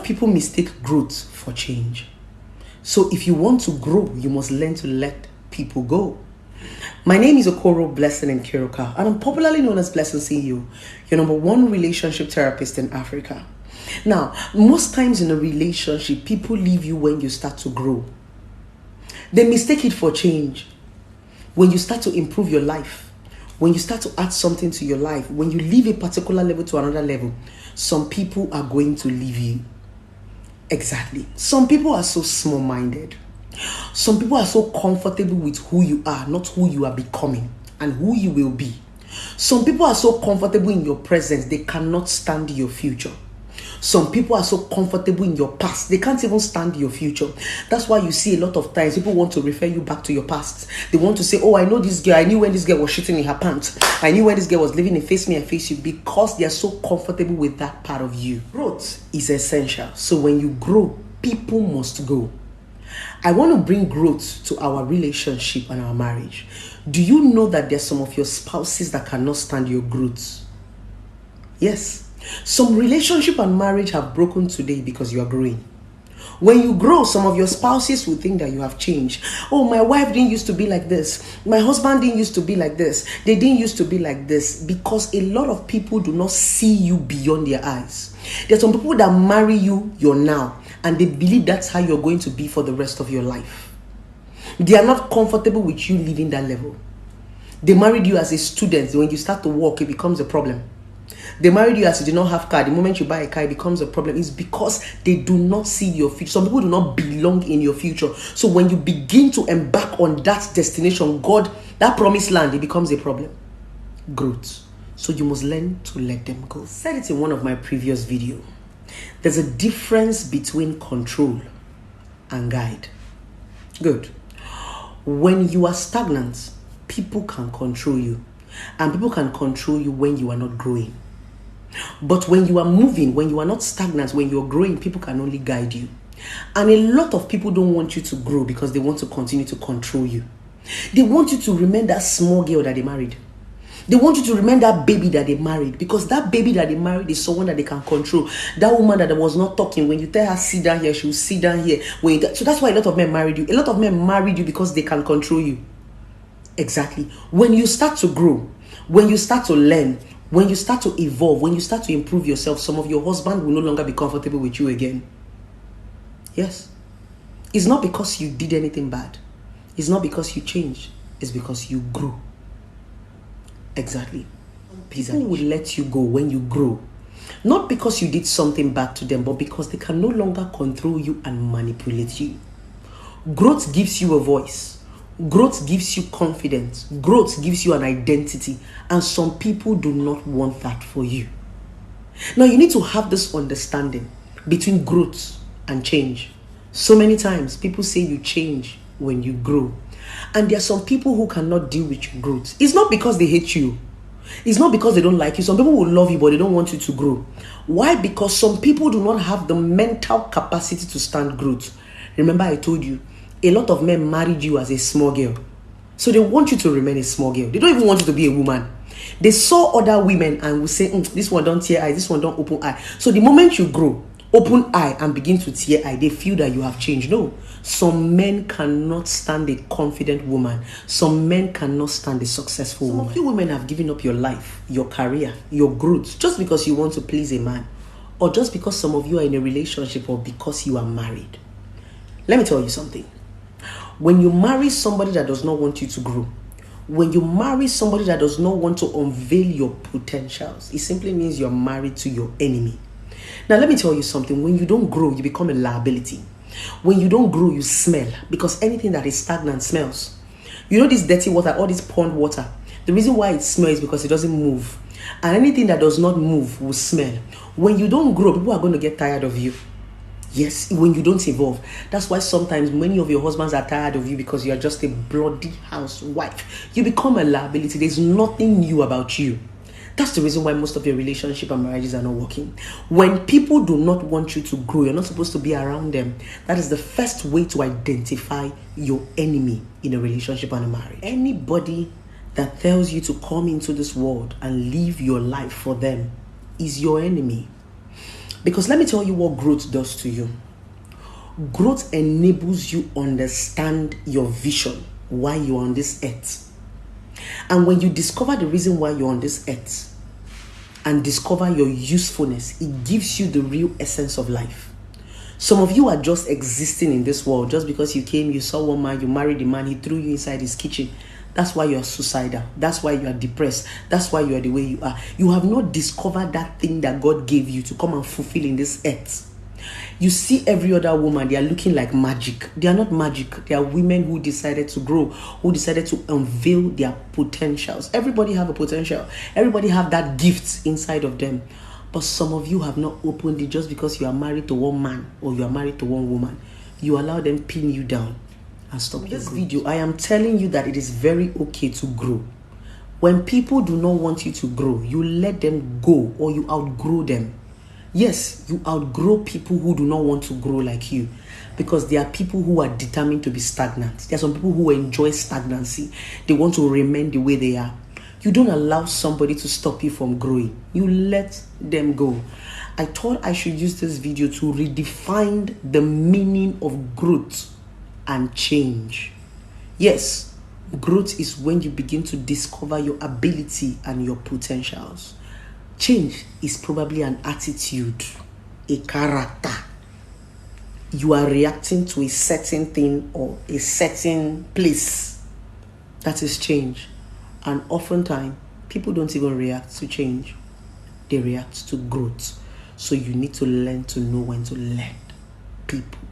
people mistake growth for change. So if you want to grow, you must learn to let people go. My name is Okoro Blessing Nkiruka, and I'm popularly known as Blessing CEO, your number one relationship therapist in Africa. Now, most times in a relationship, people leave you when you start to grow. They mistake it for change. When you start to improve your life, when you start to add something to your life, when you leave a particular level to another level, some people are going to leave you. Exactly. Some people are so small-minded. Some people are so comfortable with who you are, not who you are becoming and who you will be. Some people are so comfortable in your presence, they cannot stand your future. Some people are so comfortable in your past, they can't even stand your future. That's why you see a lot of times people want to refer you back to your past. They want to say, oh, I know this girl. I knew when this girl was shitting in her pants. I knew when this girl was living in face me and face you, because they are so comfortable with that part of you. Growth is essential. So when you grow, people must go. I want to bring growth to our relationship and our marriage. Do you know that there's some of your spouses that cannot stand your growth? Yes. Some relationship and marriage have broken today because you are growing. When you grow, some of your spouses will think that you have changed. Oh, my wife didn't used to be like this. My husband didn't used to be like this. They didn't used to be like this. Because a lot of people do not see you beyond their eyes. There are some people that marry you, you're now, and they believe that's how you're going to be for the rest of your life. They are not comfortable with you leaving that level. They married you as a student. When you start to work, it becomes a problem. They married you as you did not have car. The moment you buy a car, it becomes a problem. It's because they do not see your future. Some people do not belong in your future. So when you begin to embark on that destination, God, that promised land, it becomes a problem. Growth. So you must learn to let them go. I said it in one of my previous videos. There's a difference between control and guide. Good. When you are stagnant, people can control you. And people can control you when you are not growing. But when you are moving, when you are not stagnant, when you are growing, people can only guide you. And a lot of people don't want you to grow because they want to continue to control you. They want you to remain that small girl that they married. They want you to remain that baby that they married, because that baby that they married is someone that they can control. That woman that was not talking, when you tell her sit down here, she will sit down here. So that's why a lot of men married you. A lot of men married you because they can control you. Exactly. When you start to grow, when you start to learn, when you start to evolve, when you start to improve yourself, some of your husband will no longer be comfortable with you again. Yes. It's not because you did anything bad. It's not because you changed. It's because you grew. Exactly. People will let you go when you grow. Not because you did something bad to them, but because they can no longer control you and manipulate you. Growth gives you a voice. Growth gives you confidence. Growth gives you an identity. And some people do not want that for you. Now you need to have this understanding between growth and change. So many times people say you change when you grow. And there are some people who cannot deal with your growth. It's not because they hate you. It's not because they don't like you. Some people will love you, but they don't want you to grow. Why? Because some people do not have the mental capacity to stand growth. Remember I told you, a lot of men married you as a small girl. So they want you to remain a small girl. They don't even want you to be a woman. They saw other women and will say, this one don't tear eye, this one don't open eye. So the moment you grow, open eye and begin to tear eye, they feel that you have changed. No. Some men cannot stand a confident woman. Some men cannot stand a successful woman. Some of you women have given up your life, your career, your growth, just because you want to please a man. Or just because some of you are in a relationship, or because you are married. Let me tell you something. When you marry somebody that does not want you to grow, when you marry somebody that does not want to unveil your potentials, it simply means you're married to your enemy. Now, let me tell you something. When you don't grow, you become a liability. When you don't grow, you smell, because anything that is stagnant smells. You know this dirty water, all this pond water, the reason why it smells is because it doesn't move. And anything that does not move will smell. When you don't grow, people are going to get tired of you. Yes, when you don't evolve. That's why sometimes many of your husbands are tired of you, because you are just a bloody housewife. You become a liability. There's nothing new about you. That's the reason why most of your relationship and marriages are not working. When people do not want you to grow, you're not supposed to be around them. That is the first way to identify your enemy in a relationship and a marriage. Anybody that tells you to come into this world and live your life for them is your enemy. Because let me tell you what growth does to you. Growth enables you understand your vision, why you're on this earth. And when you discover the reason why you're on this earth and discover your usefulness, it gives you the real essence of life. Some of you are just existing in this world just because you came, you saw one man, you married the man, he threw you inside his kitchen. That's why you're suicidal. That's why you are depressed. That's why you are the way you are. You have not discovered that thing that God gave you to come and fulfill in this earth. You see every other woman, they are looking like magic. They are not magic. They are women who decided to grow, who decided to unveil their potentials. Everybody have a potential. Everybody have that gift inside of them. But some of you have not opened it just because you are married to one man or you are married to one woman. You allow them pin you down and stop this video. I am telling you that it is very okay to grow. When people do not want you to grow, you let them go or you outgrow them. Yes, you outgrow people who do not want to grow like you, because there are people who are determined to be stagnant. There are some people who enjoy stagnancy. They want to remain the way they are. You don't allow somebody to stop you from growing. You let them go. I thought I should use this video to redefine the meaning of growth and change. Yes, growth is when you begin to discover your ability and your potentials. Change is probably an attitude, a character. You are reacting to a certain thing or a certain place. That is change. And oftentimes, people don't even react to change. They react to growth. So you need to learn to know when to let people